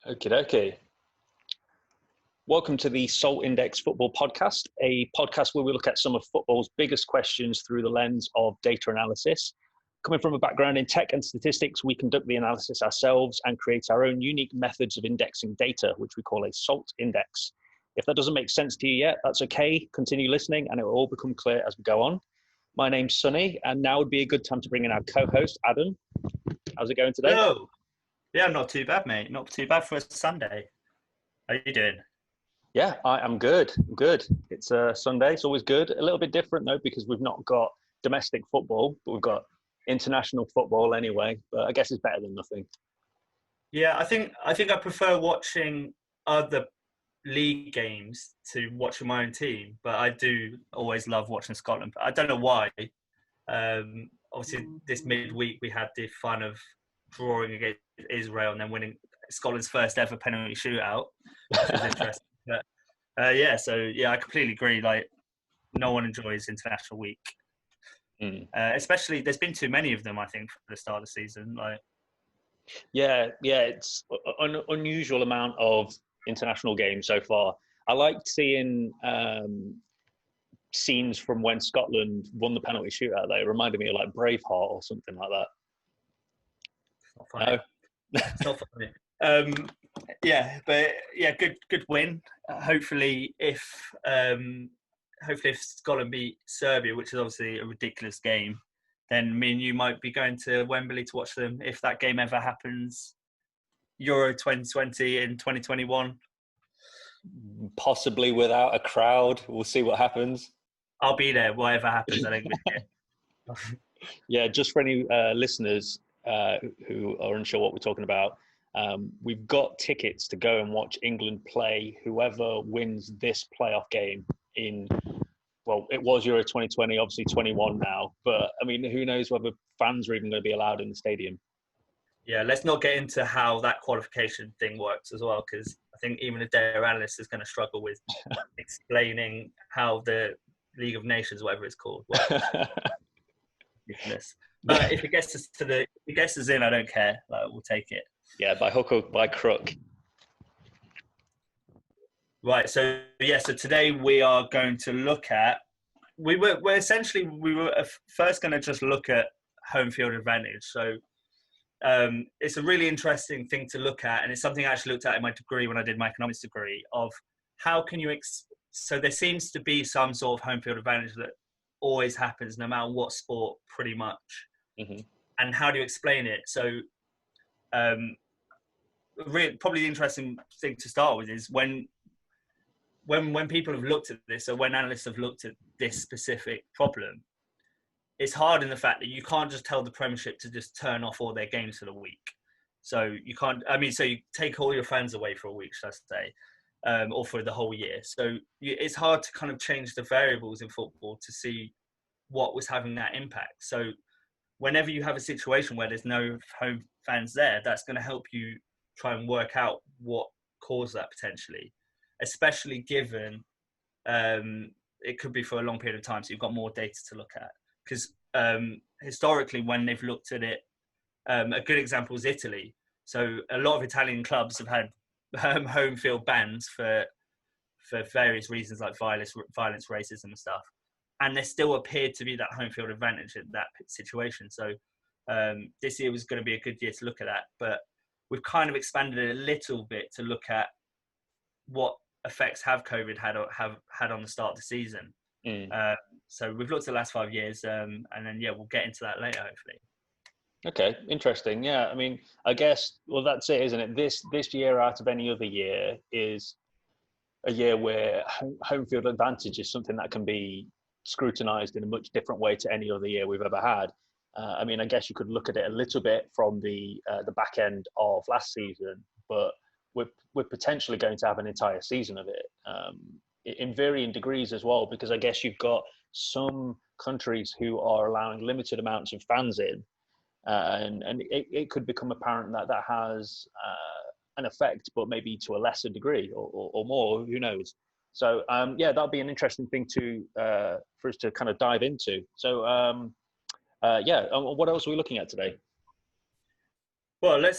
Okay, okay. Welcome to the Salt Index Football Podcast, a podcast where we look at some of football's biggest questions through the lens of data analysis. Coming from a background in tech and statistics, we conduct the analysis ourselves and create our own unique methods of indexing data, which we call a Salt Index. If that doesn't make sense to you yet, that's okay. Continue listening and it will all become clear as we go on. My name's Sunny, and now would be a good time to bring in our co-host, Adam. How's it going today? Hello. Yeah, not too bad, mate. Not too bad for a Sunday. How you doing? Yeah, I am good. Good. It's a Sunday. It's always good. A little bit different though, because we've not got domestic football, but we've got international football anyway. But I guess it's better than nothing. Yeah, I think I prefer watching other league games to watching my own team, but I do always love watching Scotland. I don't know why. Obviously, this midweek we had the fun of drawing against Israel and then winning Scotland's first ever penalty shootout, which was interesting. But I completely agree. Like, no one enjoys international week, especially there's been too many of them. I think for the start of the season, it's an unusual amount of international games so far. I liked seeing scenes from when Scotland won the penalty shootout. They reminded me of like Braveheart or something like that. It's not funny. No. It's not funny. Good win. Hopefully, if Scotland beat Serbia, which is obviously a ridiculous game, then me and you might be going to Wembley to watch them if that game ever happens. Euro 2020 in 2021. Possibly without a crowd. We'll see what happens. I'll be there, whatever happens. I think. Yeah, just for any listeners who are unsure what we're talking about, we've got tickets to go and watch England play whoever wins this playoff game in, well, it was Euro 2020, obviously 21 now, but I mean, who knows whether fans are even going to be allowed in the stadium. Yeah, let's not get into how that qualification thing works as well, because I think even a data analyst is going to struggle with explaining how the League of Nations, whatever it's called, works. But if it gets us in, I don't care. We'll take it. Yeah, by hook or by crook. Right. So today we are going to look at. We were first going to just look at home field advantage. So it's a really interesting thing to look at, and it's something I actually looked at in my degree when I did my economics degree. Of how can you? So there seems to be some sort of home field advantage that always happens, no matter what sport, pretty much. Mm-hmm. And how do you explain it? So, probably the interesting thing to start with is when people have looked at this, or when analysts have looked at this specific problem, it's hard in the fact that you can't just tell the Premiership to just turn off all their games for the week. So you can't. I mean, so you take all your fans away for a week, should I say, or for the whole year. So it's hard to kind of change the variables in football to see what was having that impact. So whenever you have a situation where there's no home fans there, that's going to help you try and work out what caused that potentially, especially given it could be for a long period of time. So you've got more data to look at. Because historically, when they've looked at it, a good example is Italy. So a lot of Italian clubs have had home field bans for various reasons, like violence, racism and stuff. And there still appeared to be that home field advantage in that situation. So this year was going to be a good year to look at that. But we've kind of expanded it a little bit to look at what effects have COVID had on the start of the season. So we've looked at the last 5 years, and then we'll get into that later, hopefully. Okay, interesting. Yeah, I mean, I guess, well, that's it, isn't it? This year out of any other year is a year where home field advantage is something that can be scrutinized in a much different way to any other year we've ever had. I mean, I guess you could look at it a little bit from the back end of last season, but we're potentially going to have an entire season of it in varying degrees as well, because I guess you've got some countries who are allowing limited amounts of fans in, and it could become apparent that has an effect, but maybe to a lesser degree or more, who knows. So that'll be an interesting thing for us to kind of dive into. So what else are we looking at today? Well, I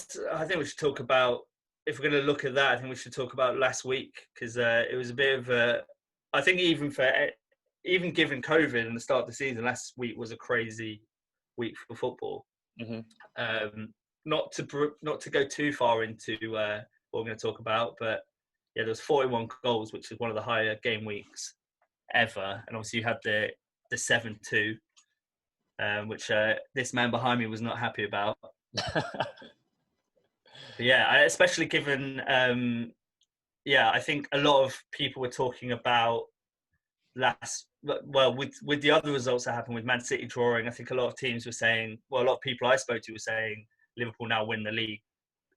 think we should talk about if we're going to look at that, I think we should talk about last week, because it was a bit of a. I think even given COVID and the start of the season, last week was a crazy week for football. Mm-hmm. Not to go too far into what we're going to talk about, but yeah, there was 41 goals, which is one of the higher game weeks ever, and obviously you had the 7-2, which this man behind me was not happy about. But yeah, especially given, I think a lot of people were talking about with the other results that happened with Man City drawing. I think a lot of teams were saying, a lot of people I spoke to were saying Liverpool now win the league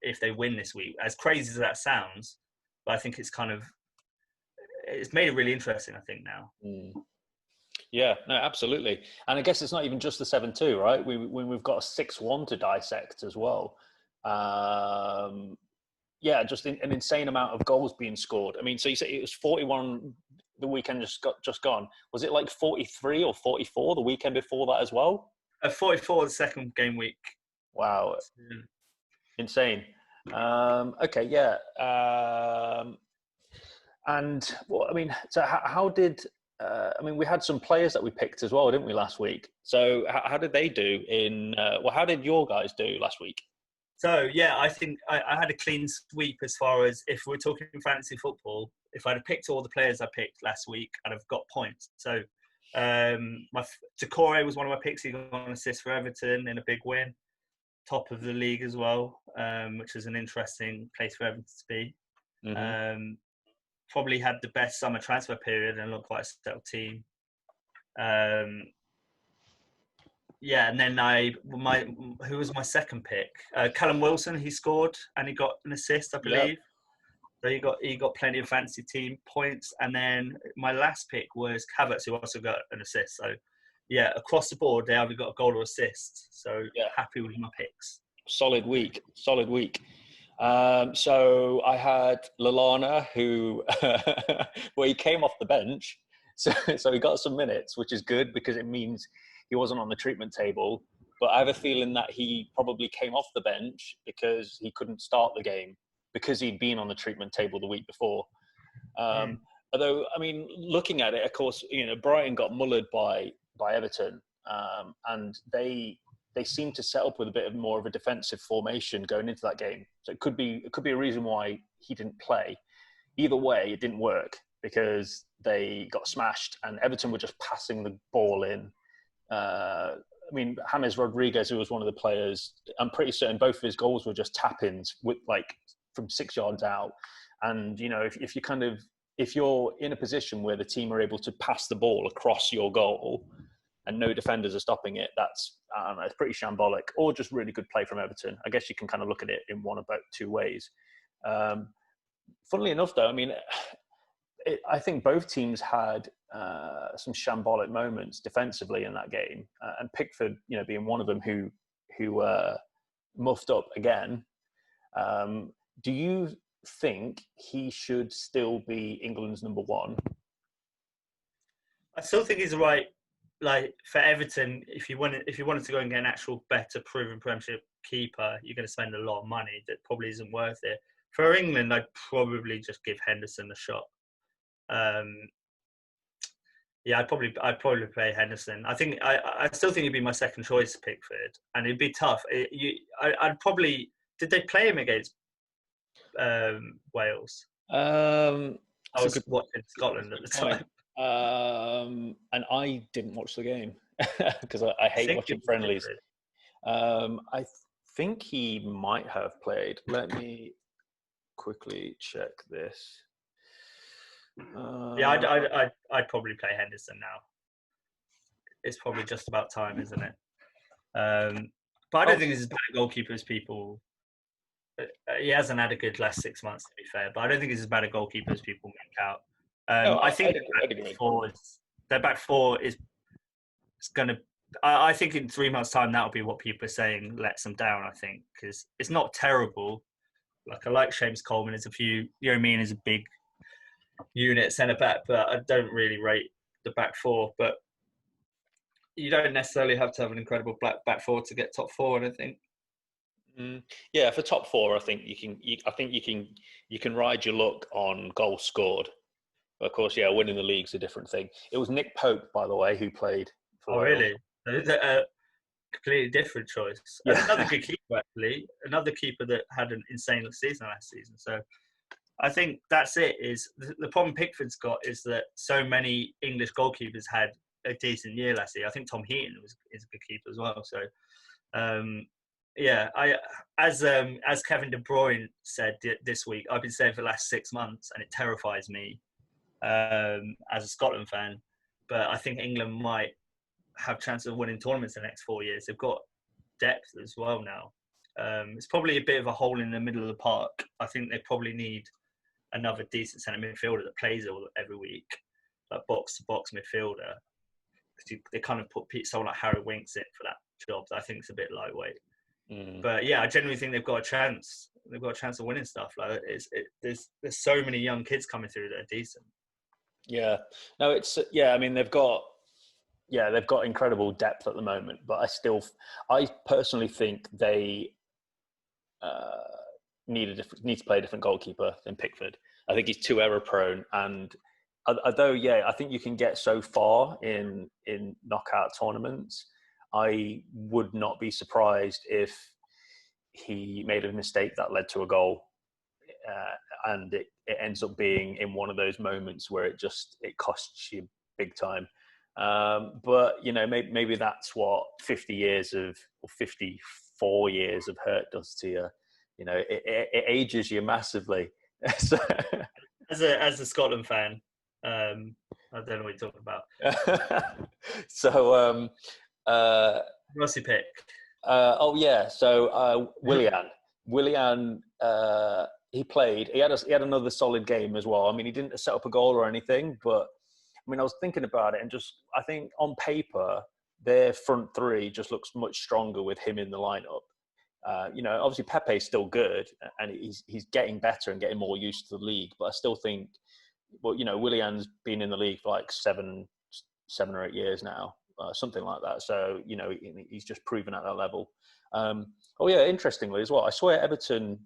if they win this week. As crazy as that sounds, but I think it's made it really interesting, I think, now. Mm. Yeah, no, absolutely. And I guess it's not even just the 7-2, right? We've got a 6-1 to dissect as well. Just an insane amount of goals being scored. I mean, so you say it was 41 the weekend just gone. Was it like 43 or 44 the weekend before that as well? 44 the second game week. Wow. Insane. Okay, yeah. And well, I mean, so how did? We had some players that we picked as well, didn't we, last week? So how did they do how did your guys do last week? So, yeah, I think I had a clean sweep as far as if we're talking fantasy football. If I'd have picked all the players I picked last week, I'd have got points. So, Decore was one of my picks. He got an assist for Everton in a big win. Top of the league as well, which is an interesting place for Everton to be. Mm-hmm. Probably had the best summer transfer period and looked quite a settled team. And then who was my second pick? Callum Wilson. He scored and he got an assist, I believe. Yep. So he got plenty of fantasy team points. And then my last pick was Havertz, who also got an assist. So yeah, across the board, they either got a goal or assist. So happy with my picks. Solid week. So I had Lallana, who he came off the bench, so he got some minutes, which is good because it means he wasn't on the treatment table. But I have a feeling that he probably came off the bench because he couldn't start the game because he'd been on the treatment table the week before. Although, I mean, looking at it, of course, Brighton got mullered by Everton, and they seem to set up with a bit more of a defensive formation going into that game. So it could be a reason why he didn't play. Either way, it didn't work because they got smashed and Everton were just passing the ball in. James Rodriguez, who was one of the players, I'm pretty certain both of his goals were just tap-ins with from 6 yards out. And, if you're in a position where the team are able to pass the ball across your goal and no defenders are stopping it, it's pretty shambolic, or just really good play from Everton. I guess you can kind of look at it in one of about two ways. Funnily enough, though, I think both teams had some shambolic moments defensively in that game, and Pickford, being one of them who muffed up again. Do you think he should still be England's number one? I still think he's the right. For Everton, if you wanted to go and get an actual better proven Premiership keeper, you're going to spend a lot of money that probably isn't worth it. For England, I'd probably just give Henderson a shot. I'd probably play Henderson. I still think he'd be my second choice, Pickford, and it'd be tough. I'd probably. Did they play him against Wales? I was watching Scotland at the time. And I didn't watch the game because I hate watching friendlies. I think he might have played. Let me quickly check this. I'd probably play Henderson now. It's probably just about time, isn't it? But I don't think he's as bad a goalkeeper as people. He hasn't had a good last 6 months, to be fair. But I don't think he's as bad a goalkeeper as people make out. I think their back four is going to. I think in 3 months' time that'll be what people are saying lets them down. I think because it's not terrible. I like James Coleman. There's a few. Is a big unit centre back, but I don't really rate the back four. But you don't necessarily have to have an incredible back four to get top four. I don't think. Yeah, for top four, I think you can ride your luck on goals scored. Of course, yeah, winning the league's a different thing. It was Nick Pope, by the way, who played for Oh, Wales. really? A completely different choice. Yeah, Another good keeper, actually. Another keeper that had an insane season last season. So I think that's it. Is the problem Pickford's got is that so many English goalkeepers had a decent year last year. I think Tom Heaton is a good keeper as well. So yeah, as Kevin De Bruyne said this week, I've been saying for the last 6 months, and it terrifies me as a Scotland fan. But I think England might have chances of winning tournaments in the next 4 years. They've got depth as well now. It's probably a bit of a hole in the middle of the park. I think they probably need another decent centre midfielder that plays every week, like box to box midfielder. They kind of put someone like Harry Winks in for that job. I think it's a bit lightweight. But yeah, I genuinely think they've got a chance. They've got a chance of winning stuff. Like there's so many young kids coming through that are decent. yeah. No, I mean, they've got incredible depth at the moment, but I personally think they need to play a different goalkeeper than Pickford. I think he's too error prone, and although I think you can get so far in knockout tournaments, I would not be surprised if he made a mistake that led to a goal, and it ends up being in one of those moments where it costs you big time. But maybe that's what 54 years of hurt does to you. It ages you massively. So, as a Scotland fan, I don't know what you're talking about. So, what's he pick? So Willian, he played. He had another solid game as well. I mean, he didn't set up a goal or anything, but I mean, I was thinking about it, and I think on paper their front three just looks much stronger with him in the lineup. Obviously Pepe's still good, and he's getting better and getting more used to the league. But I still think, Willian's been in the league for like seven or 8 years now, something like that. So he's just proven at that level. Interestingly as well, I swear Everton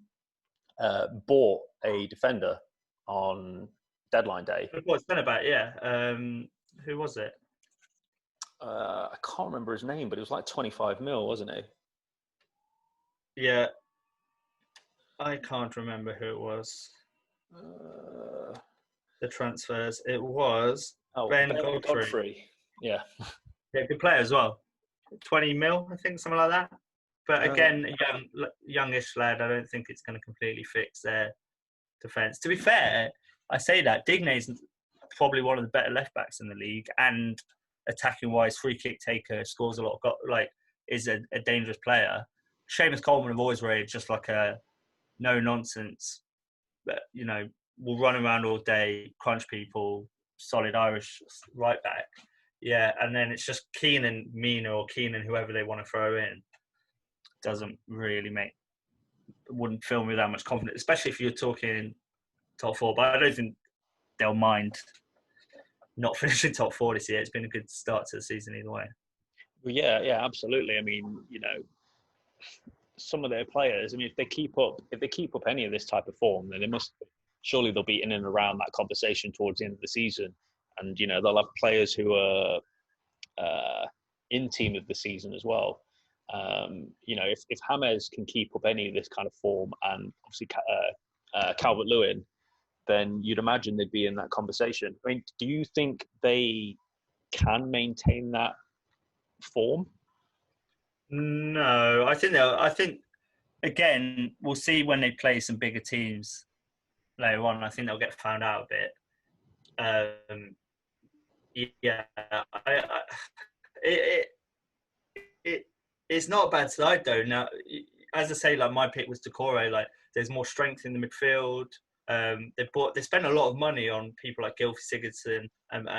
bought a defender on deadline day. What's been about? Yeah. Who was it? I can't remember his name, but it was like 25 mil, wasn't it? Yeah. I can't remember who it was. The transfers. It was Ben Godfrey. Yeah. Yeah, good player as well. 20 mil, I think, something like that. But again, youngish lad, I don't think it's going to completely fix their defence. To be fair, I say that Digne's probably one of the better left backs in the league, and attacking wise, free kick taker, scores a lot, is a dangerous player. Seamus Coleman have always rated just like a no nonsense, but will run around all day, crunch people, solid Irish right back. Yeah, and then it's just Keenan, Mina, or Keenan, whoever they want to throw in. Doesn't really wouldn't fill me with that much confidence, especially if you're talking top four. But I don't think they'll mind not finishing top four this year. It's been a good start to the season either way. Well, yeah, absolutely. I mean, some of their players. I mean, if they keep up any of this type of form, then surely they'll be in and around that conversation towards the end of the season, and they'll have players who are in team of the season as well. If James can keep up any of this kind of form, and obviously Calvert-Lewin, then you'd imagine they'd be in that conversation. I mean, do you think they can maintain that form? No, I think again we'll see when they play some bigger teams later on. I think they'll get found out a bit. It's not a bad side though. Now, as I say, like my pick was Decore. Like, there's more strength in the midfield. They spent a lot of money on people like Gylfi Sigurdsson and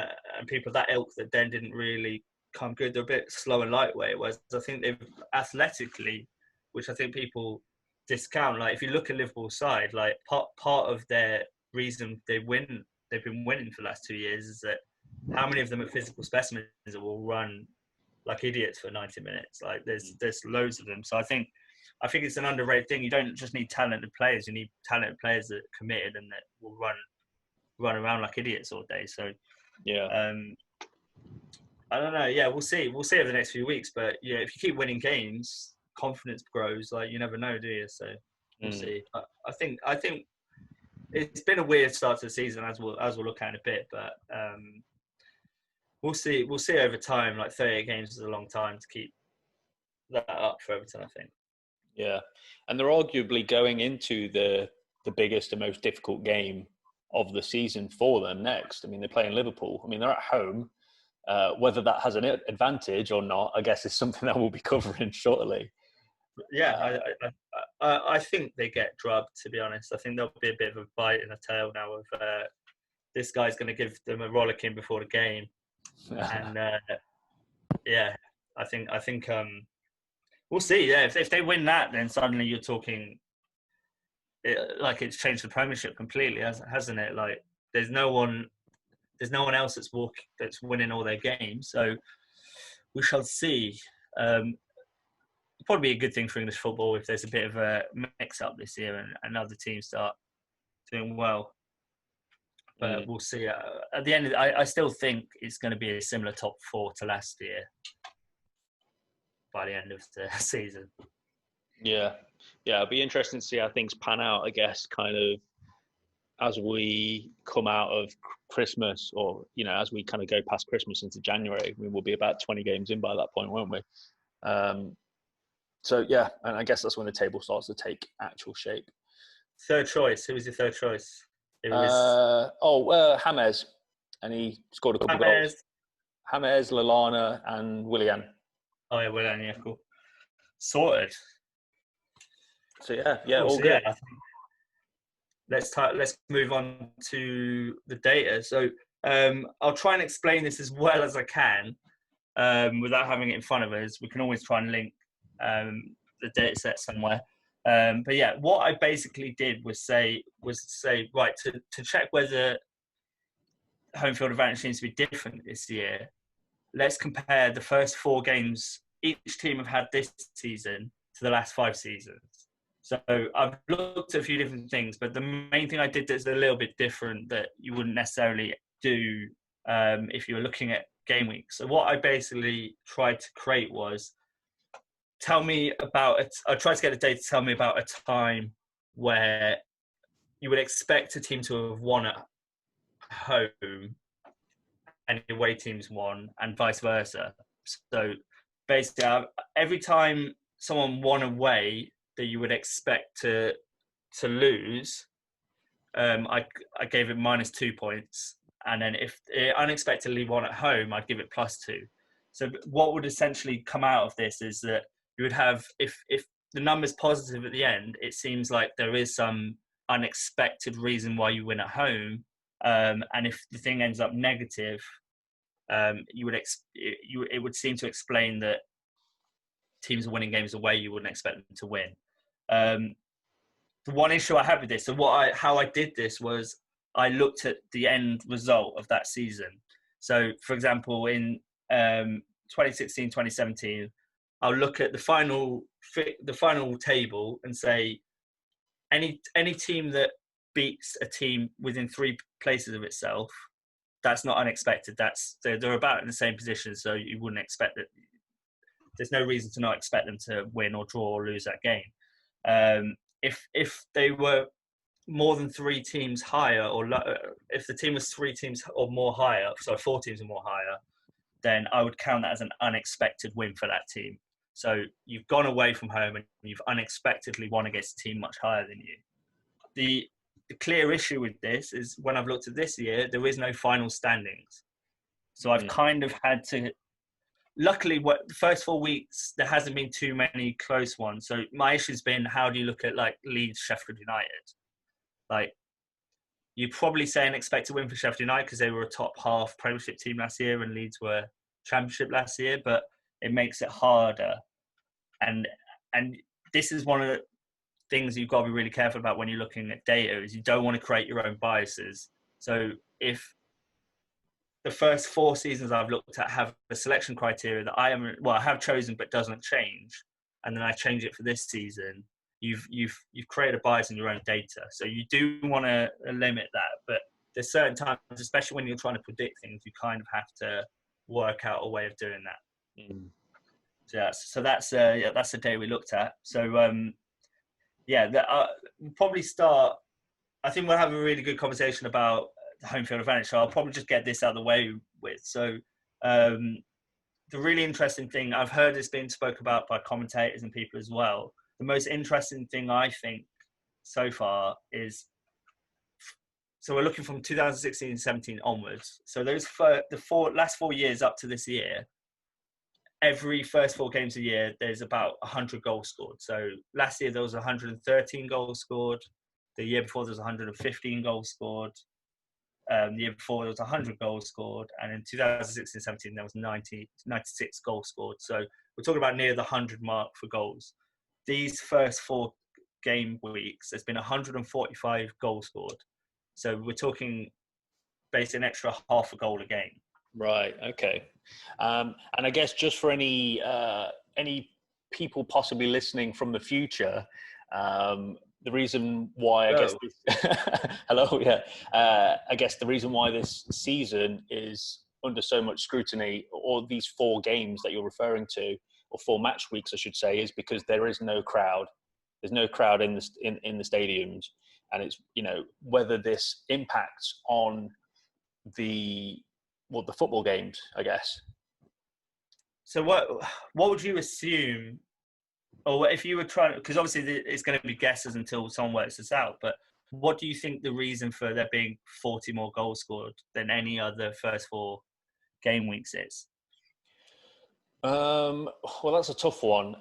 people of that ilk that then didn't really come good. They're a bit slow and lightweight. Whereas I think they've athletically, which I think people discount. Like if you look at Liverpool's side, like part of their reason they've been winning for the last 2 years is that how many of them are physical specimens that will run like idiots for 90 minutes. Like there's loads of them. So I think I think it's an underrated thing. You don't just need talented players; you need talented players that are committed and that will run around like idiots all day. So Yeah. I don't know. Yeah, we'll see. We'll see over the next few weeks. But yeah, if you keep winning games, confidence grows. Like you never know, do you? So we'll see. I think it's been a weird start to the season, as we'll look at in a bit. But we'll see. We'll see over time. Like 38 games is a long time to keep that up for Everton, I think. Yeah, and they're arguably going into the biggest and most difficult game of the season for them next. I mean, they're playing Liverpool. I mean, they're at home. Whether that has an advantage or not, I guess, is something that we'll be covering shortly. Yeah, I think they get drubbed. To be honest, I think there'll be a bit of a bite in the tail now of this guy's going to give them a rollicking before the game, and yeah, I think we'll see. Yeah, if they win that, then suddenly you're talking like it's changed the Premiership completely, hasn't it? Like there's no one else that's winning all their games. So we shall see. Probably be a good thing for English football if there's a bit of a mix-up this year and other teams start doing well. But we'll see. At the end, I still think it's going to be a similar top four to last year by the end of the season. Yeah, it'll be interesting to see how things pan out, I guess, kind of as we come out of Christmas, or, as we kind of go past Christmas into January. I mean, we'll be about 20 games in by that point, won't we? So, yeah, and I guess that's when the table starts to take actual shape. Third choice. Who was your third choice? It was James, and he scored a couple of goals. James, Lallana, and Willian. Oh yeah, Willian. Yeah, cool. Sorted. So yeah, all good. Yeah, let's move on to the data. So I'll try and explain this as well as I can without having it in front of us. We can always try and link the data set somewhere. But yeah, what I basically did was say right, to check whether home field advantage seems to be different this year. Let's compare the first 4 games each team have had this season to the last 5 seasons. So I've looked at a few different things, but the main thing I did that's a little bit different that you wouldn't necessarily do if you were looking at game week. So what I basically tried to create was I tried to get the data to tell me about a time where you would expect a team to have won at home and the away teams won, and vice versa. So basically, every time someone won away that you would expect to lose, I gave it -2 points, and then if it unexpectedly won at home, I'd give it +2. So what would essentially come out of this is that you would have, if the number's positive at the end, it seems like there is some unexpected reason why you win at home, and if the thing ends up negative, it would seem to explain that teams are winning games away you wouldn't expect them to win. The one issue I had with this, so how I did this was I looked at the end result of that season. So, for example, in 2016, 2017, I'll look at the final table and say any team that beats a team within 3 places of itself, that's not unexpected. They're about in the same position, so you wouldn't expect that. There's no reason to not expect them to win or draw or lose that game. If they were more than 3 teams higher, or if the team was 3 teams or more higher, so 4 teams or more higher, then I would count that as an unexpected win for that team. So you've gone away from home and you've unexpectedly won against a team much higher than you. The clear issue with this is when I've looked at this year, there is no final standings. So I've kind of had to, luckily, the first 4 weeks, there hasn't been too many close ones. So my issue's been, how do you look at like Leeds, Sheffield United? Like, you'd probably say an expected win for Sheffield United because they were a top half Premiership team last year and Leeds were Championship last year, but it makes it harder. And this is one of the things you've got to be really careful about when you're looking at data, is you don't want to create your own biases. So if the first 4 seasons I've looked at have a selection criteria that I have chosen but doesn't change, and then I change it for this season, you've created a bias in your own data. So you do want to limit that, but there's certain times, especially when you're trying to predict things, you kind of have to work out a way of doing that. Mm. So that's the day we looked at. So we'll probably start. I think we'll have a really good conversation about the home field advantage. So I'll probably just get this out of the way with. So the really interesting thing, I've heard it's been spoke about by commentators and people as well. The most interesting thing I think so far is, so we're looking from 2016-17 onwards. So those last 4 years up to this year, every first 4 games of the year, there's about 100 goals scored. So last year there was 113 goals scored. The year before there was 115 goals scored. The year before there was 100 goals scored. And in 2016-17 there was 96 goals scored. So we're talking about near the 100 mark for goals. These first 4 game weeks, there's been 145 goals scored. So we're talking basically an extra half a goal a game. Right. Okay. And I guess just for any people possibly listening from the future, the reason why hello, yeah. I guess the reason why this season is under so much scrutiny, or these 4 games that you're referring to, or 4 match weeks, I should say, is because there is no crowd. There's no crowd in the stadiums, and it's, whether this impacts on the football games, I guess. So what would you assume, or if you were trying, because obviously it's going to be guesses until someone works this out, but what do you think the reason for there being 40 more goals scored than any other first 4 game weeks is? Well, that's a tough one.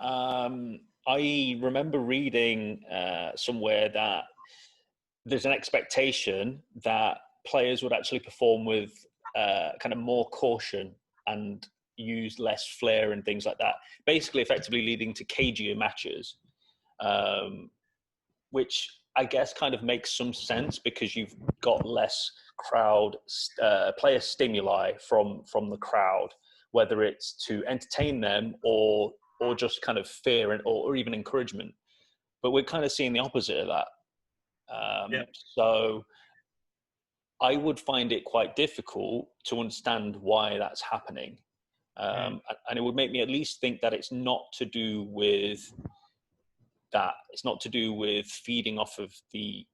I remember reading somewhere that there's an expectation that players would actually perform with kind of more caution and use less flair and things like that, basically effectively leading to cagier matches, which I guess kind of makes some sense because you've got less crowd player stimuli from the crowd, whether it's to entertain them or just kind of fear or even encouragement. But we're kind of seeing the opposite of that. So I would find it quite difficult to understand why that's happening. And it would make me at least think that it's not to do with that. It's not to do with feeding off of the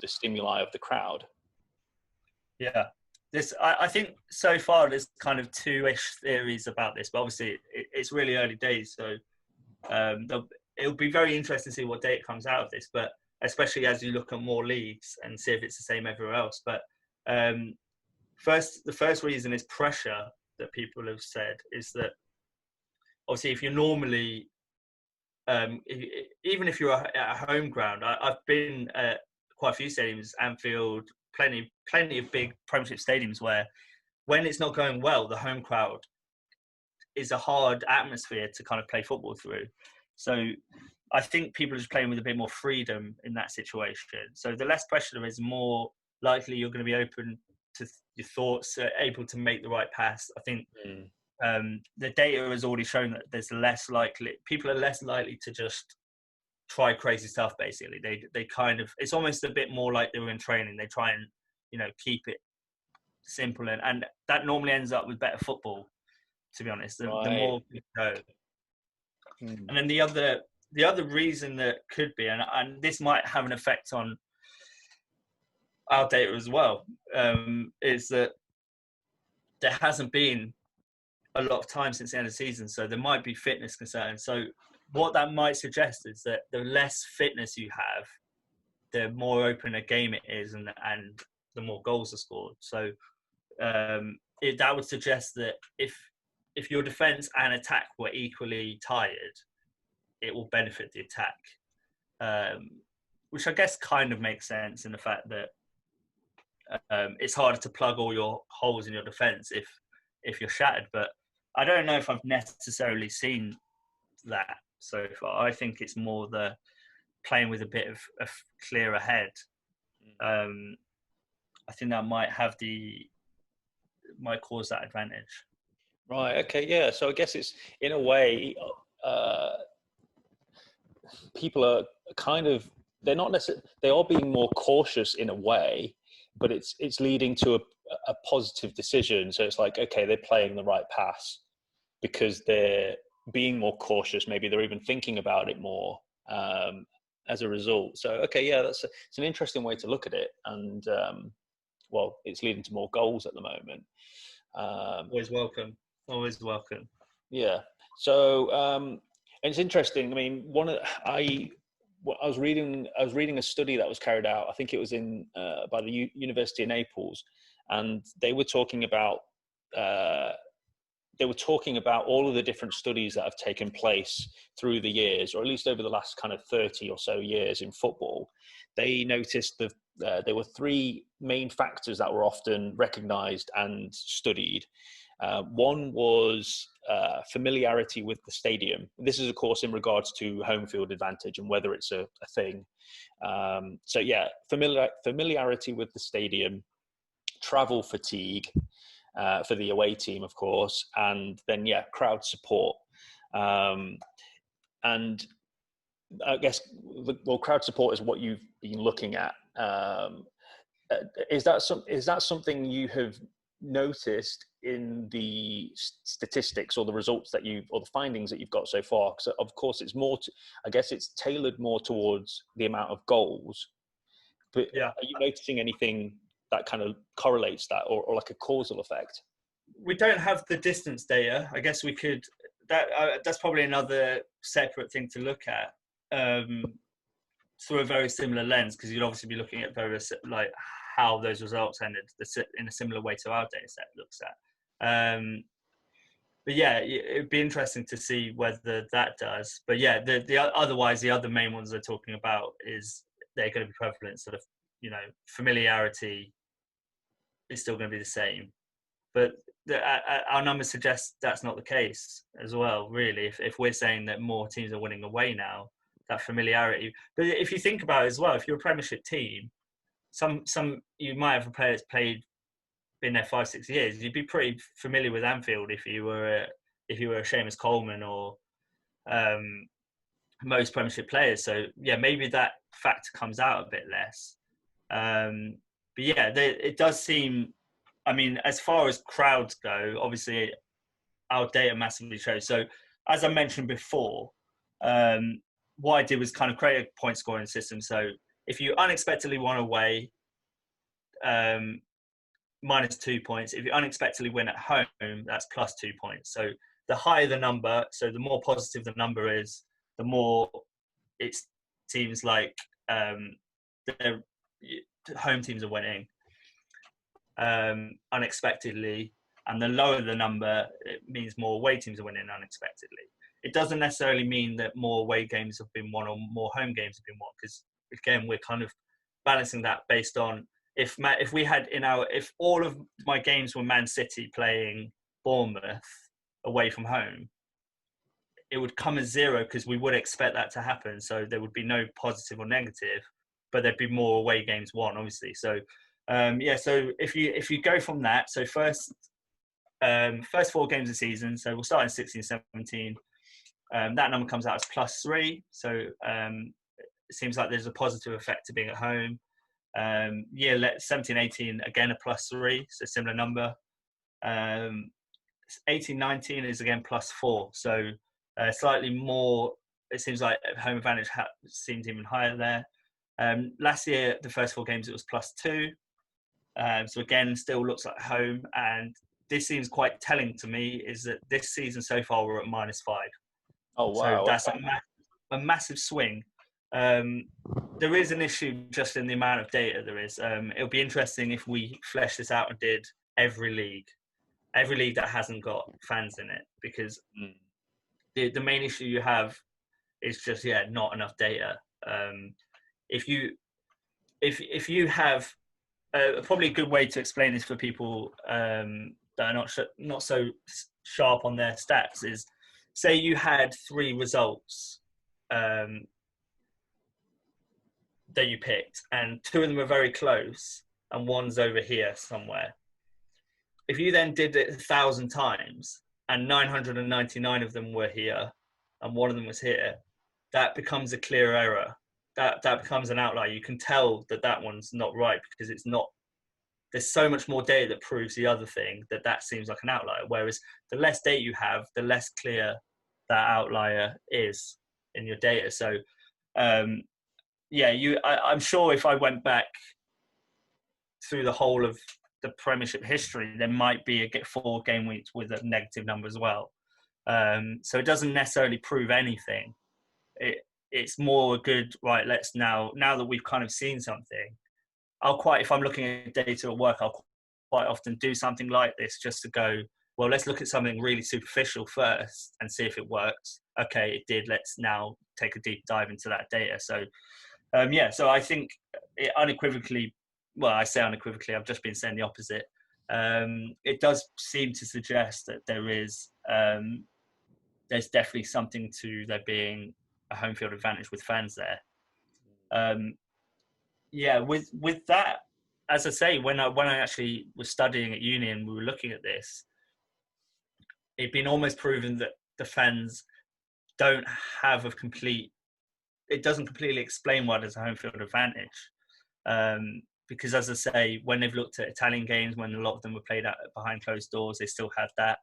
stimuli of the crowd. Yeah. I think so far there's kind of 2-ish theories about this, but obviously it's really early days. So it'll be very interesting to see what data comes out of this, but especially as you look at more leagues and see if it's the same everywhere else. But the first reason is pressure that people have said is that obviously if you're normally, even if you're at a home ground, I've been at quite a few stadiums, Anfield, plenty of big Premiership stadiums where when it's not going well, the home crowd is a hard atmosphere to kind of play football through. So I think people are just playing with a bit more freedom in that situation. So the less pressure there is, more likely you're going to be open to your thoughts, able to make the right pass. I think the data has already shown that people are less likely to just try crazy stuff. Basically, they kind of, it's almost a bit more like they were in training. They try and keep it simple, and that normally ends up with better football. To be honest, the more we go. And then the other reason that could be, and this might have an effect on our data as well, is that there hasn't been a lot of time since the end of the season, so there might be fitness concerns. So what that might suggest is that the less fitness you have, the more open a game it is, and the more goals are scored. So that would suggest that if your defence and attack were equally tired, it will benefit the attack, which I guess kind of makes sense in the fact that it's harder to plug all your holes in your defence if you're shattered. But I don't know if I've necessarily seen that so far. I think it's more the playing with a bit of a clearer head. I think that might cause that advantage. Right. Okay. Yeah. So I guess it's in a way people are kind of, they're not necessarily, they are being more cautious in a way, but it's leading to a positive decision. So it's like, okay, they're playing the right pass because they're being more cautious. Maybe they're even thinking about it more as a result. So, okay, yeah, it's an interesting way to look at it. And, well, it's leading to more goals at the moment. Always welcome. Always welcome. Yeah. So, and it's interesting. I mean, I was reading a study that was carried out. I think it was in by the University of Naples, and they were talking about all of the different studies that have taken place through the years, or at least over the last kind of 30 or so years in football. They noticed that there were three main factors that were often recognized and studied. One was familiarity with the stadium. This is, of course, in regards to home field advantage and whether it's a thing. So yeah, familiarity with the stadium, travel fatigue for the away team, of course, and then yeah, crowd support. And I guess crowd support is what you've been looking at. Is that something you have noticed in the statistics or the results or the findings that you've got so far? Because of course it's more, I guess it's tailored more towards the amount of goals. But yeah, are you noticing anything that kind of correlates that, or like a causal effect? We don't have the distance data. I guess we could. That's probably another separate thing to look at through a very similar lens, because you'd obviously be looking at various, like, how those results ended in a similar way to our data set looks at. But yeah, it'd be interesting to see whether that does. But yeah, otherwise the other main ones they're talking about is they're going to be prevalent. Sort of, familiarity is still going to be the same, but our numbers suggest that's not the case as well. Really, if we're saying that more teams are winning away now, that familiarity. But if you think about it as well, if you're a Premiership team, some you might have players been there 5-6 years. You'd be pretty familiar with Anfield if you were a Seamus Coleman or most Premiership players. So yeah, maybe that factor comes out a bit less. But yeah, it does seem. I mean, as far as crowds go, obviously our data massively shows. So as I mentioned before, what I did was kind of create a point scoring system. So if you unexpectedly won away, -2 points. If you unexpectedly win at home, that's +2 points. So the higher the number, so the more positive the number is, the more it seems like the home teams are winning unexpectedly, and the lower the number, it means more away teams are winning unexpectedly. It doesn't necessarily mean that more away games have been won or more home games have been won, because again, we're kind of balancing that based on if all of my games were Man City playing Bournemouth away from home, it would come as 0 because we would expect that to happen. So there would be no positive or negative, but there'd be more away games won, obviously. So so if you go from that, so first 4 games of the season, so we'll start in 16-17. That number comes out as +3. So it seems like there's a positive effect to being at home. Year 17-18, again a +3, so similar number. 18-19 is again +4, so slightly more. It seems like home advantage seems even higher there. Last year, the first 4 games, it was +2. So again, still looks like home. And this seems quite telling to me is that this season so far we're at -5. Oh wow! So that's a massive swing. There is an issue just in the amount of data there is. It'll be interesting if we flesh this out and did every league that hasn't got fans in it, because the main issue you have is just not enough data. If you have probably a good way to explain this for people that are not so sharp on their stats is, say you had 3 results that you picked, and 2 of them were very close, and one's over here somewhere. If you then did it 1,000 times, and 999 of them were here, and one of them was here, that becomes a clear error. That becomes an outlier. You can tell that one's not right because it's not. There's so much more data that proves the other thing that seems like an outlier. Whereas the less data you have, the less clear that outlier is in your data. So, I'm sure if I went back through the whole of the Premiership history, there might be 4 game weeks with a negative number as well. So it doesn't necessarily prove anything. It's more a good, right, let's now that we've kind of seen something, if I'm looking at data at work, I'll quite often do something like this just to go, well, let's look at something really superficial first and see if it works. Okay, it did. Let's now take a deep dive into that data. So, so I think it unequivocally, well, I say unequivocally, I've just been saying the opposite. It does seem to suggest that there's definitely something to there being a home field advantage with fans there. With that, as I say, when I actually was studying at uni and we were looking at this, it'd been almost proven that the fans don't have it doesn't completely explain why there's a home field advantage. Because as I say, when they've looked at Italian games, when a lot of them were played out behind closed doors, they still had that,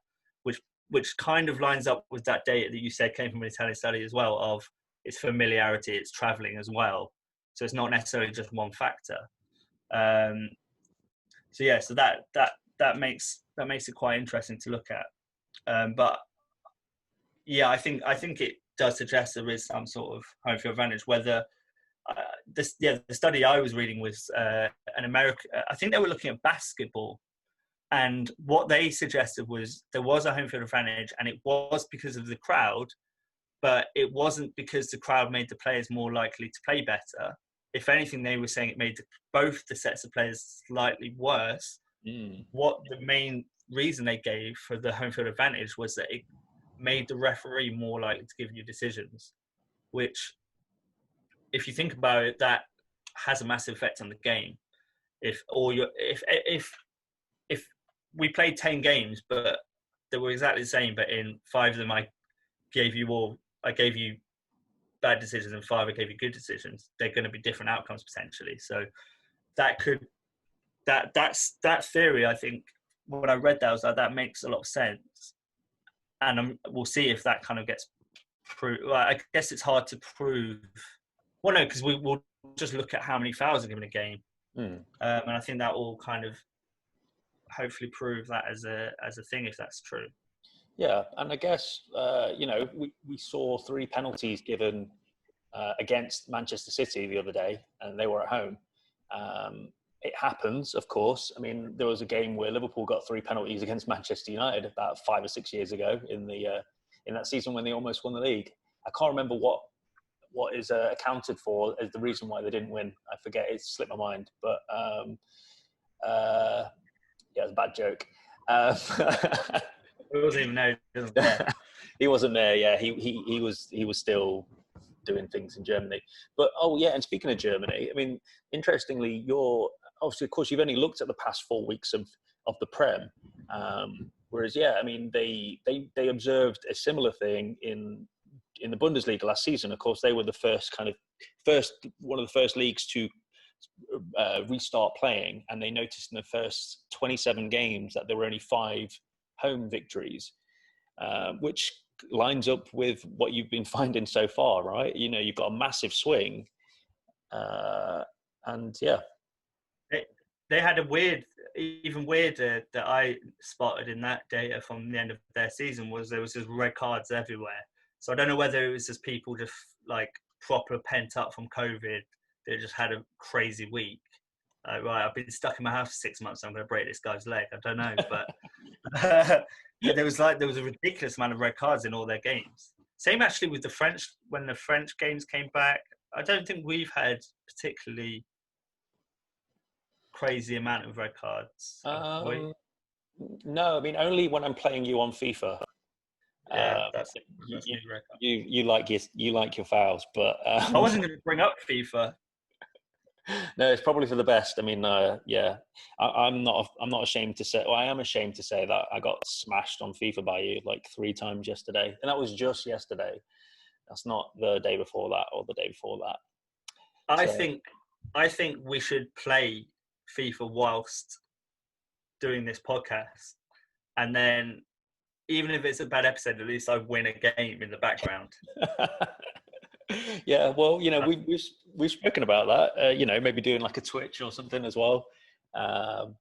which kind of lines up with that data that you said came from an Italian study as well, of its familiarity, it's traveling as well. So it's not necessarily just one factor. So that makes it quite interesting to look at. But yeah, I think it does suggest there is some sort of home field advantage. Whether the study I was reading was an American. I think they were looking at basketball, and what they suggested was there was a home field advantage, and it was because of the crowd, but it wasn't because the crowd made the players more likely to play better. If anything, they were saying it made both the sets of players slightly worse. What the main reason they gave for the home field advantage was that it made the referee more likely to give you decisions, which, if you think about it, that has a massive effect on the game. If we played 10 games, but they were exactly the same, but in 5 of them I gave you bad decisions and 5 I gave you good decisions, they're going to be different outcomes potentially. So that theory, I think, when I read that, I was like, that makes a lot of sense. And we'll see if that kind of gets proved. Well, I guess it's hard to prove. Well, no, because we'll just look at how many fouls are given a game. And I think that will kind of hopefully prove that as a thing, if that's true. Yeah, and I guess we saw 3 penalties given against Manchester City the other day, and they were at home. It happens, of course. I mean, there was a game where Liverpool got 3 penalties against Manchester United about 5 or 6 years ago in that season when they almost won the league. I can't remember what is accounted for as the reason why they didn't win. I forget; it slipped my mind. But yeah, it's a bad joke. He wasn't even there. He wasn't there. Yeah, he was still doing things in Germany. But and speaking of Germany, I mean, interestingly, obviously, of course, you've only looked at the past 4 weeks of the Prem, whereas I mean, they observed a similar thing in the Bundesliga last season. Of course, they were one of the first leagues to restart playing, and they noticed in the first 27 games that there were only 5 home victories, which lines up with what you've been finding so far, right? You've got a massive swing, and they had even weirder that I spotted in that data from the end of their season was there was just red cards everywhere. So I don't know whether it was just people just like proper pent up from COVID. They just had a crazy week. Right, I've been stuck in my house for 6 months. So I'm going to break this guy's leg. I don't know, but there was a ridiculous amount of red cards in all their games. Same actually with the French. When the French games came back, I don't think we've had particularly crazy amount of red cards. No, I mean only when I'm playing you on FIFA. Yeah, that's you like your fouls, but I wasn't going to bring up FIFA. No, it's probably for the best. I mean, I'm not ashamed to say. Well, I am ashamed to say that I got smashed on FIFA by you like 3 times yesterday, and that was just yesterday. That's not the day before that or the day before that. I So, think we should play FIFA whilst doing this podcast, and then even if it's a bad episode, at least I win a game in the background. yeah, well, we've spoken about that. Maybe doing like a Twitch or something as well, for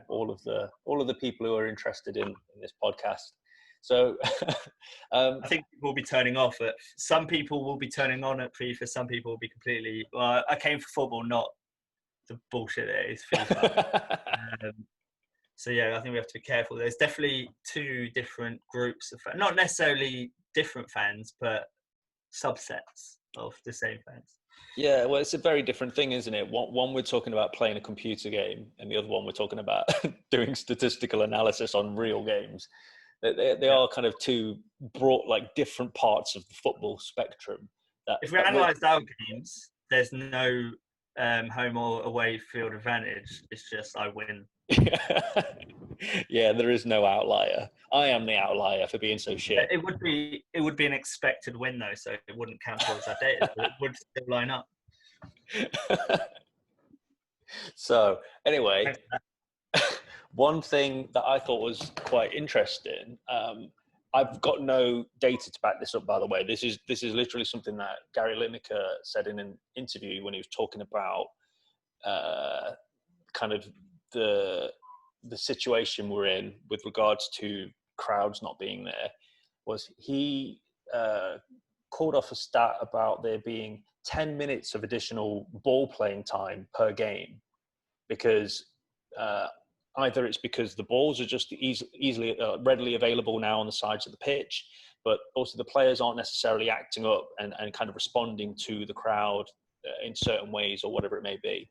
all of the people who are interested in this podcast. So, I think people will be turning off. Some people will be turning on at FIFA. Some people will be completely. Well, I came for football, not the bullshit that is FIFA. So yeah, I think we have to be careful. There's definitely two different groups of fans, not necessarily different fans, but subsets of the same fans. Yeah, well, it's a very different thing, isn't it? One we're talking about playing a computer game, and the other one we're talking about doing statistical analysis on real games. They are kind of two broad, like different parts of the football spectrum. If we analyse our games, there's no home or away field advantage. It's just I win. Yeah, there is no outlier. I am the outlier for being so shit. It would be an expected win though, so it wouldn't count towards our data, but it would still line up. So anyway, one thing that I thought was quite interesting. I've got no data to back this up, by the way. This is literally something that Gary Lineker said in an interview when he was talking about kind of the situation we're in with regards to crowds not being there. Was he called off a stat about there being 10 minutes of additional ball playing time per game because either it's because the balls are just easily readily available now on the sides of the pitch, but also the players aren't necessarily acting up and kind of responding to the crowd in certain ways or whatever it may be.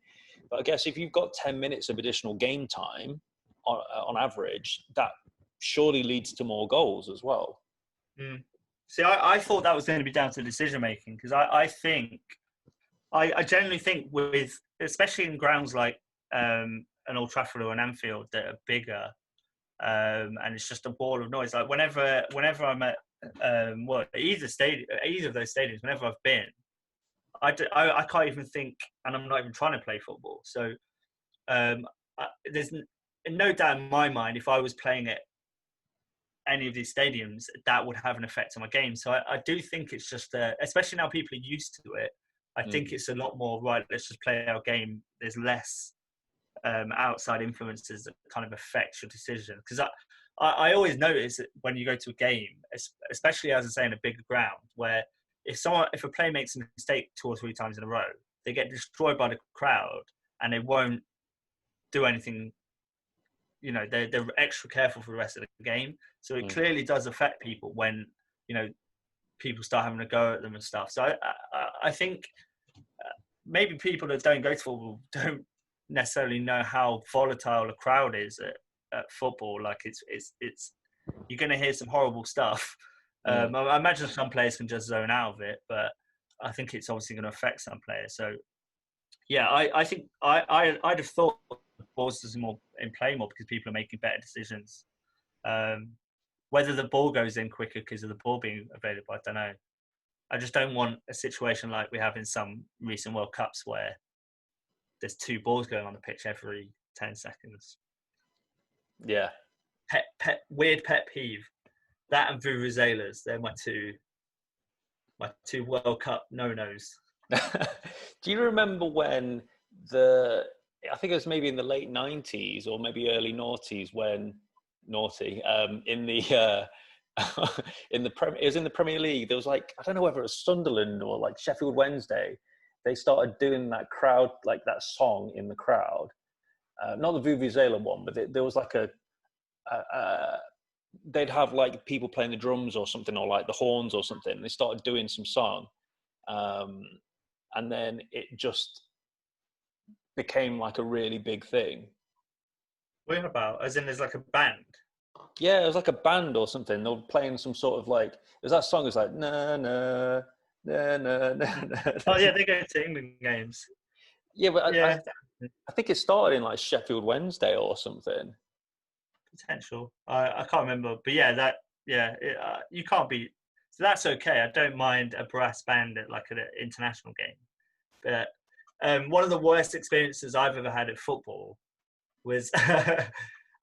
But I guess if you've got 10 minutes of additional game time on average, that surely leads to more goals as well. See, I thought that was going to be down to decision making because I generally think with, especially in grounds like an Old Trafford or an Anfield that are bigger, and it's just a ball of noise. Like whenever I'm at either of those stadiums, whenever I've been, I can't even think, and I'm not even trying to play football. So there's no doubt in my mind if I was playing at any of these stadiums, that would have an effect on my game. So I do think it's just, especially now people are used to it, I think it's a lot more, right, let's just play our game. There's less outside influences that kind of affect your decision. Because I always notice that when you go to a game, especially as I say in a bigger ground, where if a player makes a mistake 2 or 3 times in a row, they get destroyed by the crowd and they won't do anything. They're extra careful for the rest of the game. So it clearly does affect people when, people start having a go at them and stuff. So I think maybe people that don't go to football don't necessarily know how volatile a crowd is at football. Like it's you're going to hear some horrible stuff. I imagine some players can just zone out of it, but I think it's obviously going to affect some players. So yeah, I think I'd have thought balls is more in play more because people are making better decisions. Whether the ball goes in quicker because of the ball being available, I don't know. I just don't want a situation like we have in some recent World Cups where there's 2 balls going on the pitch every 10 seconds. Yeah. Weird pet peeve. That and vuvuzelas, they're my two World Cup no-nos. Do you remember when I think it was maybe in the late 90s or maybe early noughties when in the it was in the Premier League. There was like, I don't know whether it was Sunderland or like Sheffield Wednesday. They started doing that crowd, like that song in the crowd. Not the Vuvuzela one, but there was like they'd have like people playing the drums or something, or like the horns or something. They started doing some song. And then it just became like a really big thing. What are you about? As in there's like a band? Yeah, it was like a band or something. They were playing some sort of like, it was that song, it was like, na, na, na, na, na, na. Oh yeah, they go to England games. Yeah, but yeah. I think it started in like Sheffield Wednesday or something. Potential. I can't remember. But yeah, you can't be... So that's okay. I don't mind a brass band at like an international game. But one of the worst experiences I've ever had at football was I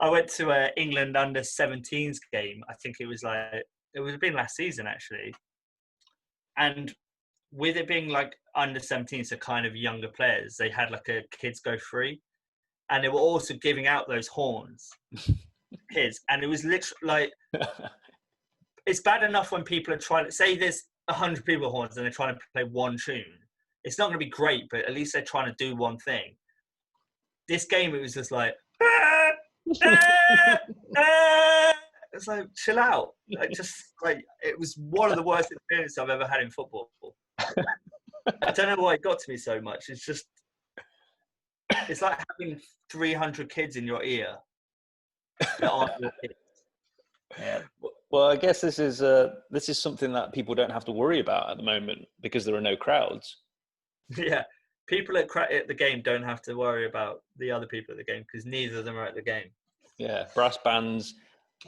went to a England under-17s game. I think it was been last season actually. And with it being like under-17s, so kind of younger players, they had like a kids go free. And they were also giving out those horns to kids. And it was literally like, it's bad enough when people are trying to say there's 100 people with horns and they're trying to play one tune. It's not going to be great, but at least they're trying to do one thing. This game, it was just like, it's like, chill out. Like, just like, it was one of the worst experiences I've ever had in football. I don't know why it got to me so much. It's just, it's like having 300 kids in your ear that aren't your kids. Yeah. Well, I guess this is something that people don't have to worry about at the moment because there are no crowds. Yeah, people at the game don't have to worry about the other people at the game because neither of them are at the game. Yeah, brass bands,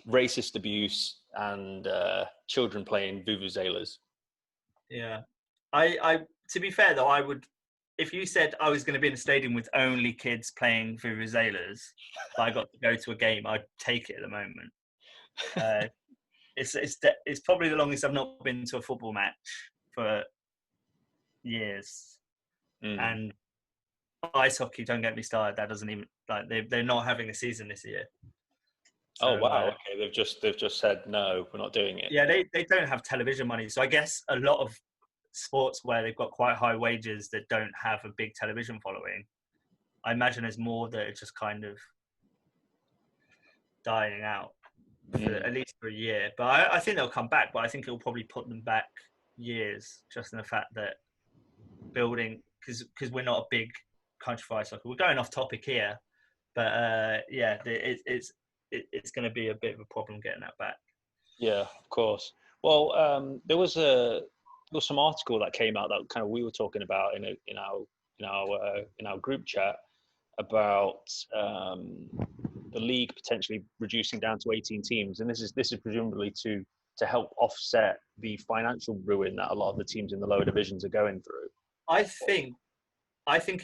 racist abuse, and children playing vuvuzelas. Yeah, I to be fair though, I would, if you said I was going to be in a stadium with only kids playing vuvuzelas, but I got to go to a game, I'd take it at the moment. It's probably the longest I've not been to a football match for years. And ice hockey, don't get me started. That doesn't even like they're not having a season this year. So, oh wow! Okay, they've just said no, we're not doing it. Yeah, they don't have television money, so I guess a lot of sports where they've got quite high wages that don't have a big television following, I imagine there's more that are just kind of dying out at least for a year. But I think they'll come back, but I think it'll probably put them back years, just in the fact that building, because we're not a big country for ice hockey. We're going off topic here, but yeah, it's going to be a bit of a problem getting that back. Yeah, of course. Well, there was some article that came out that kind of we were talking about in our group chat about the league potentially reducing down to 18 teams, and this is presumably to help offset the financial ruin that a lot of the teams in the lower divisions are going through. I think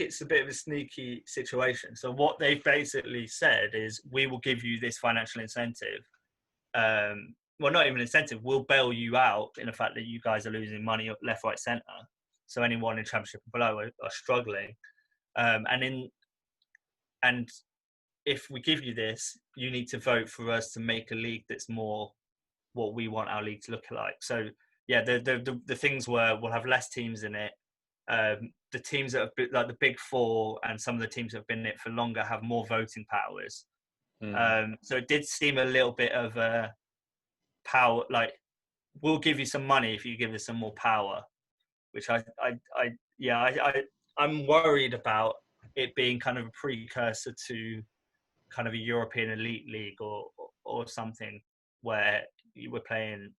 it's a bit of a sneaky situation. So what they've basically said is, we will give you this financial incentive. Well, not even incentive. We'll bail you out in the fact that you guys are losing money left, right, centre. So anyone in Championship and below are struggling. And if we give you this, you need to vote for us to make a league that's more what we want our league to look like. So yeah, the things were, we'll have less teams in it. The teams that have been, like the big four and some of the teams that have been in it for longer, have more voting powers. So it did seem a little bit of a power, like, we'll give you some money if you give us some more power, which I'm worried about it being kind of a precursor to kind of a European elite league or something where you were playing,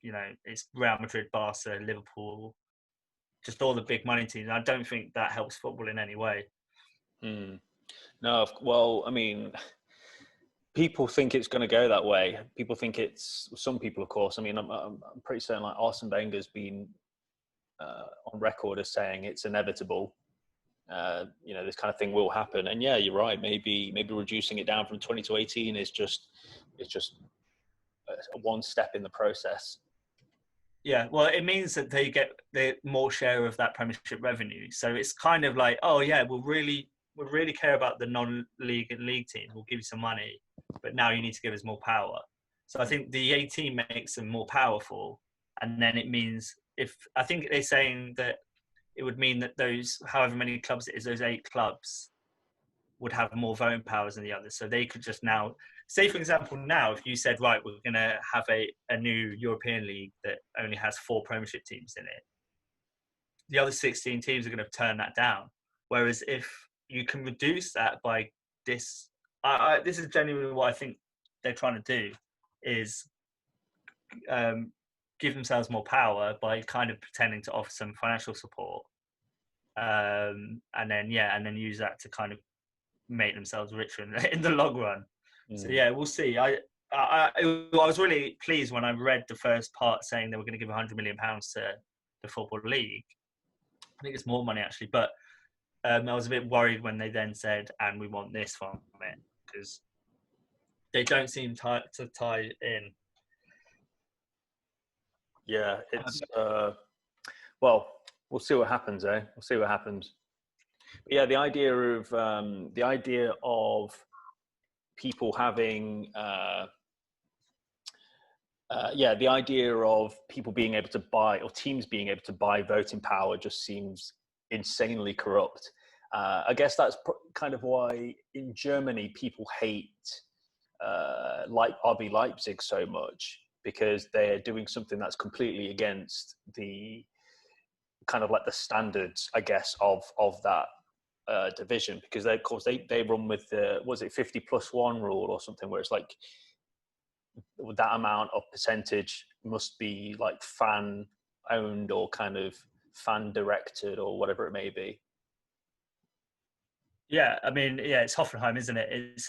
it's Real Madrid, Barca, Liverpool, just all the big money teams. I don't think that helps football in any way. No, well, I mean, people think it's going to go that way. People think some people, of course. I mean, I'm pretty certain like Arsene Wenger's been on record as saying it's inevitable. This kind of thing will happen. And yeah, you're right. Maybe reducing it down from 20 to 18 is just one step in the process. Yeah, well, it means that they get the more share of that Premiership revenue. So it's kind of like, oh yeah, we'll really care about the non-league and league teams. We'll give you some money, but now you need to give us more power. So I think the 18 makes them more powerful, and then it means, I think they're saying that it would mean that those, however many clubs it is, those 8 clubs would have more voting powers than the others. So they could just now, say for example, now if you said, right, we're going to have a new European league that only has 4 Premiership teams in it, the other 16 teams are going to turn that down. Whereas if you can reduce that by this, this is genuinely what I think they're trying to do, is give themselves more power by kind of pretending to offer some financial support, and then use that to kind of make themselves richer in the long run. So yeah, we'll see. I I was really pleased when I read the first part saying they were going to give £100 million to the Football League. I think it's more money actually, but I was a bit worried when they then said, and we want this from it, because they don't seem to tie in. Yeah, it's well, we'll see what happens, eh? We'll see what happens. But yeah, the idea of people having the idea of people being able to buy, or teams being able to buy voting power, just seems insanely corrupt. I guess that's kind of why in Germany people hate like RB Leipzig so much, because they're doing something that's completely against the kind of like the standards, I guess, of that division, because they, of course, they run with the, was it 50+1 rule or something, where it's like that amount of percentage must be like fan owned or kind of fan directed or whatever it may be. Yeah, I mean, yeah, it's Hoffenheim, isn't it? It's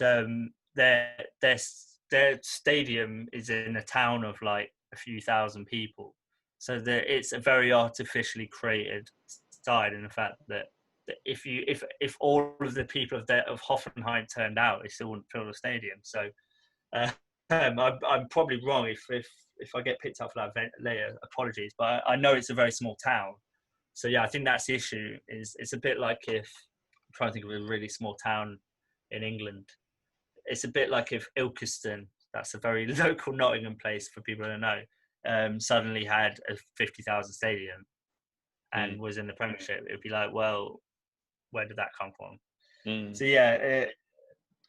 their stadium is in a town of like a few thousand people, so it's a very artificially created side. In the fact that if all of the people of Hoffenheim turned out, they still wouldn't fill the stadium. So I'm probably wrong if I get picked up for that event later. Apologies, but I know it's a very small town. So yeah, I think that's the issue. Is it's a bit like if I'm trying to think of a really small town in England. It's a bit like if Ilkeston, that's a very local Nottingham place for people to know, suddenly had a 50,000 stadium and was in the Premiership. It would be like, well, where did that come from? So yeah,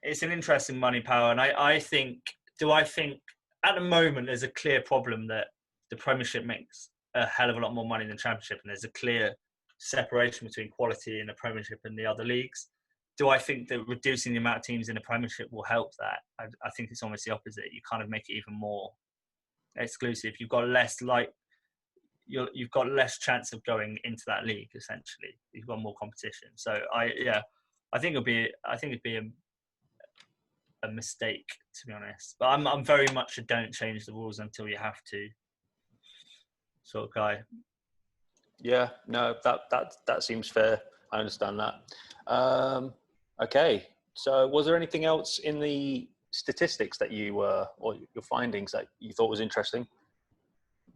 it's an interesting money power, and I think at the moment there's a clear problem that the Premiership makes a hell of a lot more money than Championship, and there's a clear separation between quality in the Premiership and the other leagues. Do I think that reducing the amount of teams in the Premiership will help that? I think it's almost the opposite. You kind of make it even more exclusive. You've got less you've got less chance of going into that league. Essentially, you've got more competition. So I think it'd be a mistake, to be honest. But I'm very much a don't change the rules until you have to sort of guy. Yeah, no, that seems fair. I understand that. Okay, so was there anything else in the statistics that you or your findings that you thought was interesting?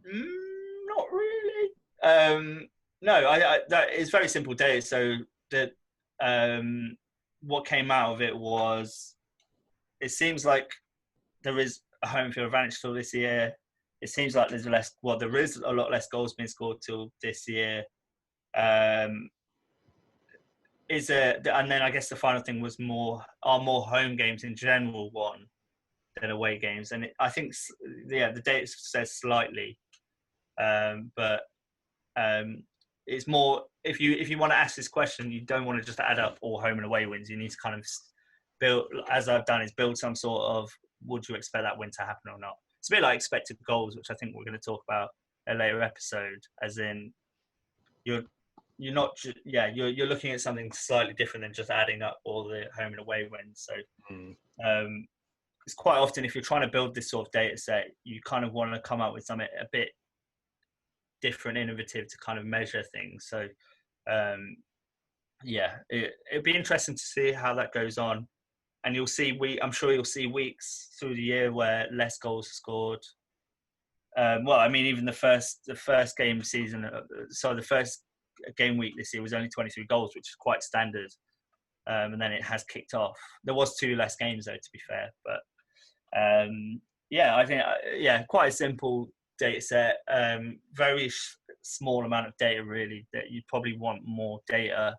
Not really. No, that is very simple data. So that what came out of it was, it seems like there is a home field advantage still this year. It seems like there's less. Well, there is a lot less goals being scored till this year. And then I guess the final thing was more home games in general won than away games, and I think the data says slightly, but it's more if you want to ask this question, you don't want to just add up all home and away wins. You need to kind of build, as I've done, is build some sort of, would you expect that win to happen or not? It's a bit like expected goals, which I think we're going to talk about a later episode. As in, you're looking at something slightly different than just adding up all the home and away wins. So it's quite often, if you're trying to build this sort of data set, you kind of want to come up with something a bit different, innovative to kind of measure things. So it'd be interesting to see how that goes on. And you'll see, I'm sure you'll see weeks through the year where less goals are scored. Even the first game season, the first game week this year was only 23 goals, which is quite standard. And then it has kicked off. There was 2 less games though, to be fair. But I think quite a simple data set. Very small amount of data, really. That you probably want more data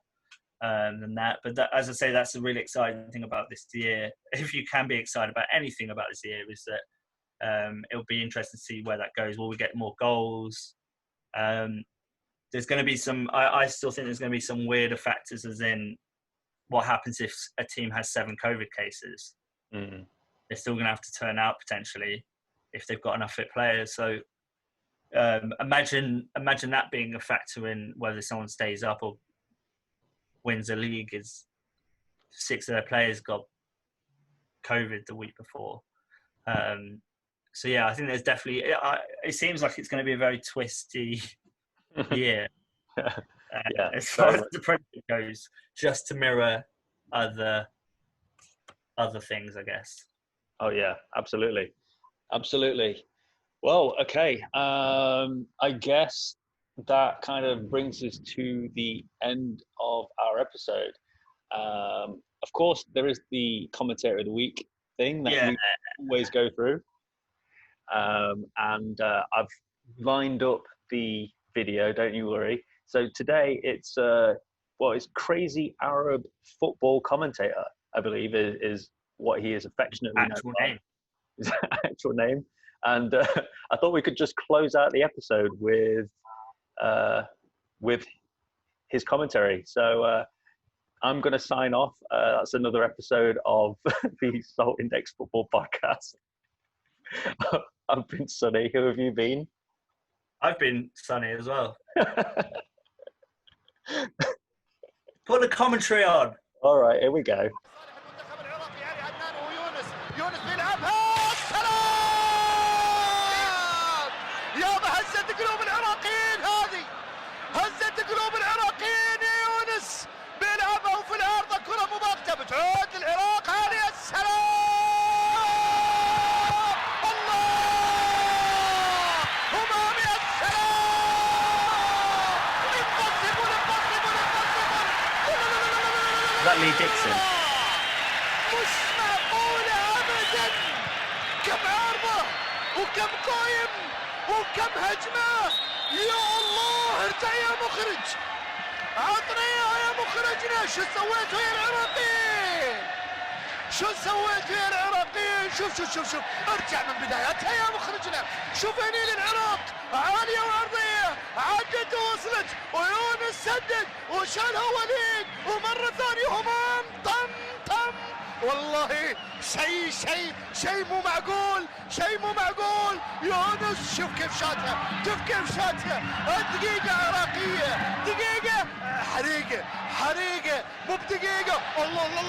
than that. But as I say, that's the really exciting thing about this year. If you can be excited about anything about this year, is that it'll be interesting to see where that goes. Will we get more goals? There's going to be some. I still think there's going to be some weirder factors, as in what happens if a team has 7 COVID cases. They're still going to have to turn out potentially if they've got enough fit players. So imagine that being a factor in whether someone stays up or wins a league. Is 6 of their players got COVID the week before. So yeah, I think there's definitely. It seems like it's going to be a very twisty year Yeah, as far very as much. the project goes, just to mirror other things, I guess. Oh yeah, absolutely, absolutely. Well, okay. I guess that kind of brings us to the end of our episode. Of course, there is the commentator of the week thing that Yeah, we always go through, and I've lined up the video. Don't you worry. So today it's it's crazy Arab football commentator, I believe, is what he is affectionately known actual by. name. His actual name. And I thought we could just close out the episode with his commentary. So I'm going to sign off. That's another episode of the Salt Index Football Podcast. I've been Sonny. Who have you been? I've been Sonny as well. Put the commentary on. All right, here we go. قلوب العراقيين هذه هزت قلوب العراقيين يا يونس بيلعبها في الارض كره مباغته بتعود العراق هذه السلام الله همامي السلام impossible Is that Lee Dixon? مش معقولة ابدا كم عرضة وكم قايم وكم هجمة يا الله ارجع يا مخرج عطنا اياها يا مخرجنا شو سويتوا يا العراقيين شو سويتوا يا العراقيين شوف ارجع من بدايتها يا مخرجنا شوف هني العراق عالية وعرضية عدت ووصلت ويونس سدد وشالها وليد ومرة ثانية همام طم والله شيء مو معقول يونس شوف كيف شاتها الدقيقة عراقية دقيقة حريقة مو بدقيقة الله لا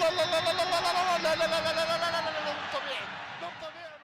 مو طبيعي